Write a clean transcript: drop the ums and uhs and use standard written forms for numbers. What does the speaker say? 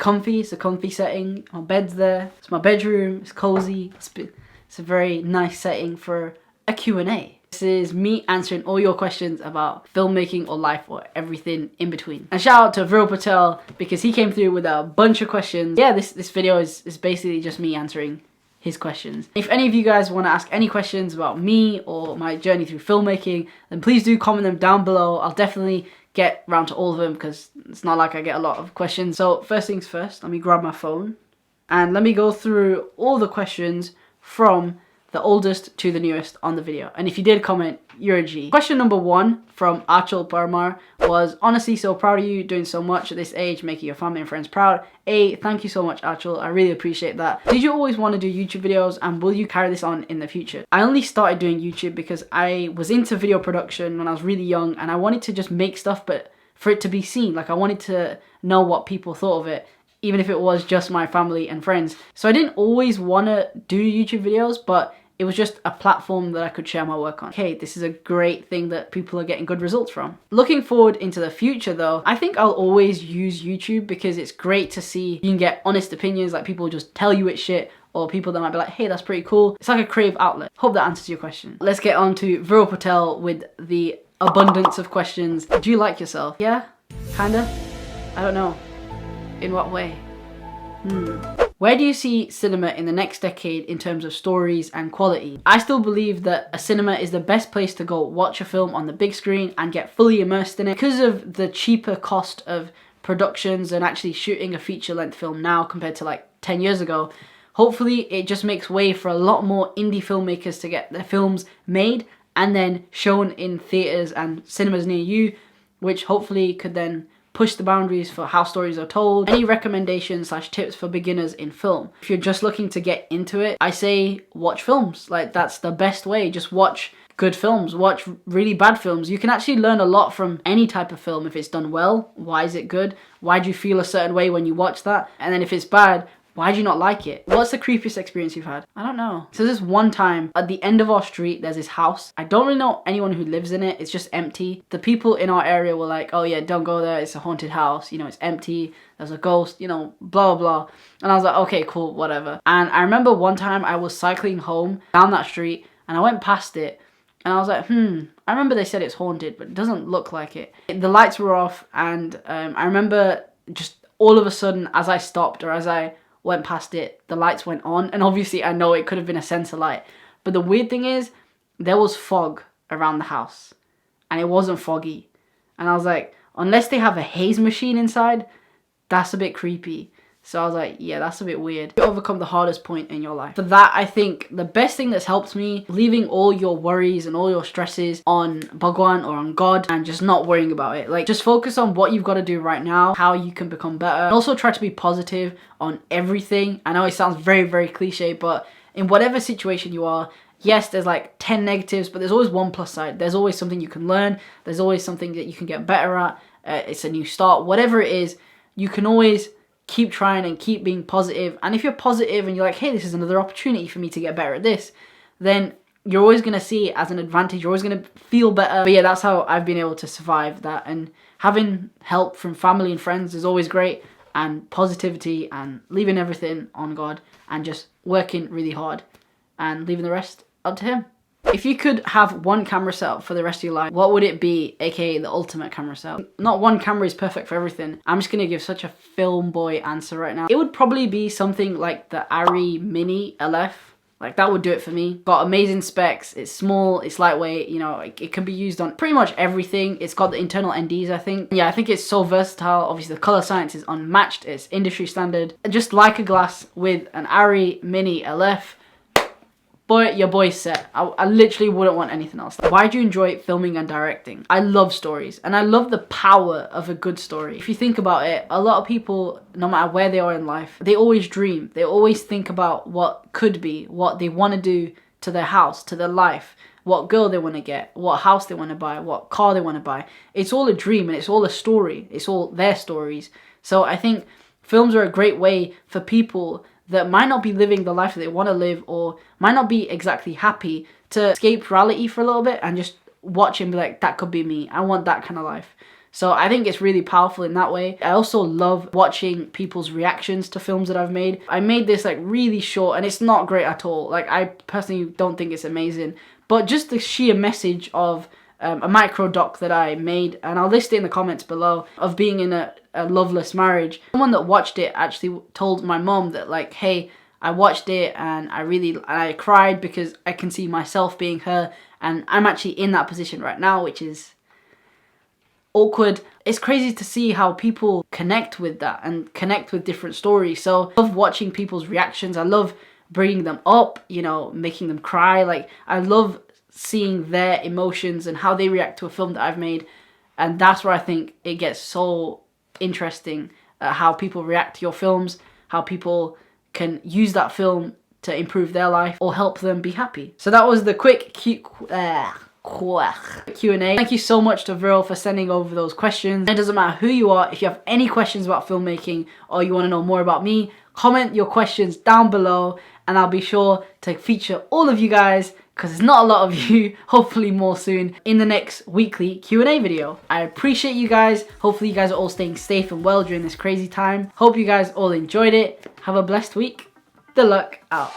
comfy. It's a comfy setting. My bed's there. It's my bedroom. It's cozy. It's a very nice setting for a Q&A. This is me answering all your questions about filmmaking or life or everything in between. And shout out to Viril Patel because he came through with a bunch of questions. Yeah, this video is basically just me answering his questions. If any of you guys want to ask any questions about me or my journey through filmmaking, then please do comment them down below. I'll definitely get around to all of them because it's not like I get a lot of questions. So first things first, let me grab my phone and let me go through all the questions from the oldest to the newest on the video. And if you did comment, you're a G. Question number 1 from Achal Parmar was, honestly so proud of you doing so much at this age, making your family and friends proud. Thank you so much, Achal. I really appreciate that. Did you always want to do YouTube videos and will you carry this on in the future? I only started doing YouTube because I was into video production when I was really young and I wanted to just make stuff, but for it to be seen. Like I wanted to know what people thought of it, even if it was just my family and friends. So I didn't always want to do YouTube videos, but it was just a platform that I could share my work on. Okay, this is a great thing that people are getting good results from. Looking forward into the future though, I think I'll always use YouTube because it's great to see you can get honest opinions, like people just tell you it's shit, or people that might be like, hey, that's pretty cool. It's like a creative outlet. Hope that answers your question. Let's get on to Viril Patel with the abundance of questions. Do you like yourself? Yeah? Kinda? I don't know. In what way? Where do you see cinema in the next decade in terms of stories and quality? I still believe that a cinema is the best place to go watch a film on the big screen and get fully immersed in it because of the cheaper cost of productions and actually shooting a feature-length film now compared to like 10 years ago. Hopefully it just makes way for a lot more indie filmmakers to get their films made and then shown in theaters and cinemas near you, which hopefully could then push the boundaries for how stories are told. Any recommendations / tips for beginners in film? If you're just looking to get into it, I say watch films. Like that's the best way. Just watch good films, watch really bad films. You can actually learn a lot from any type of film if it's done well. Why is it good? Why do you feel a certain way when you watch that? And then if it's bad, why do you not like it? What's the creepiest experience you've had? I don't know. So this one time at the end of our street, there's this house. I don't really know anyone who lives in it. It's just empty. The people in our area were like, oh yeah, don't go there. It's a haunted house. You know, it's empty. There's a ghost, you know, blah, blah, blah. And I was like, okay, cool, whatever. And I remember one time I was cycling home down that street and I went past it and I was like, I remember they said it's haunted, but it doesn't look like it. The lights were off and I remember just all of a sudden as I stopped or as I went past it, the lights went on, and obviously I know it could have been a sensor light, but the weird thing is there was fog around the house and it wasn't foggy, and I was like, unless they have a haze machine inside, that's a bit creepy. So I was like, yeah, that's a bit weird. You overcome the hardest point in your life. For that, I think the best thing that's helped me, leaving all your worries and all your stresses on Bhagwan or on God and just not worrying about it. Like, just focus on what you've got to do right now, how you can become better. And also try to be positive on everything. I know it sounds very, very cliche, but in whatever situation you are, yes, there's like 10 negatives, but there's always one plus side. There's always something you can learn. There's always something that you can get better at. It's a new start. Whatever it is, you can always keep trying and keep being positive. And if you're positive and you're like, hey, this is another opportunity for me to get better at this, then you're always going to see it as an advantage. You're always going to feel better. But yeah, that's how I've been able to survive that. And having help from family and friends is always great. And positivity and leaving everything on God and just working really hard and leaving the rest up to Him. If you could have one camera setup for the rest of your life, what would it be, aka the ultimate camera setup? Not one camera is perfect for everything. I'm just going to give such a film boy answer right now. It would probably be something like the Arri Mini LF. Like, that would do it for me. Got amazing specs, it's small, it's lightweight, you know, it can be used on pretty much everything. It's got the internal NDs, I think. Yeah, I think it's so versatile. Obviously, the color science is unmatched, it's industry standard. Just like a glass with an Arri Mini LF. Boy, your boy's set. I literally wouldn't want anything else. Why do you enjoy filming and directing? I love stories, and I love the power of a good story. If you think about it, a lot of people, no matter where they are in life, they always dream. They always think about what could be, what they want to do to their house, to their life, what girl they want to get, what house they want to buy, what car they want to buy. It's all a dream, and it's all a story. It's all their stories. So I think films are a great way for people that might not be living the life that they want to live or might not be exactly happy to escape reality for a little bit and just watch and be like, that could be me. I want that kind of life. So I think it's really powerful in that way. I also love watching people's reactions to films that I've made. I made this like really short and it's not great at all. Like I personally don't think it's amazing, but just the sheer message of a micro doc that I made, and I'll list it in the comments below, of being in a loveless marriage. Someone that watched it actually told my mom that like, hey, I watched it and I cried because I can see myself being her, and I'm actually in that position right now, which is awkward. It's crazy to see how people connect with that and connect with different stories. So I love watching people's reactions. I love bringing them up, you know, making them cry. Like I love seeing their emotions and how they react to a film that I've made. And that's where I think it gets so interesting, how people react to your films, how people can use that film to improve their life or help them be happy. So that was the quick Q&A. Thank you so much to Vril for sending over those questions. It doesn't matter who you are, if you have any questions about filmmaking or you want to know more about me, comment your questions down below and I'll be sure to feature all of you guys, because there's not a lot of you, hopefully more soon, in the next weekly Q&A video. I appreciate you guys. Hopefully you guys are all staying safe and well during this crazy time. Hope you guys all enjoyed it. Have a blessed week. Tilak out.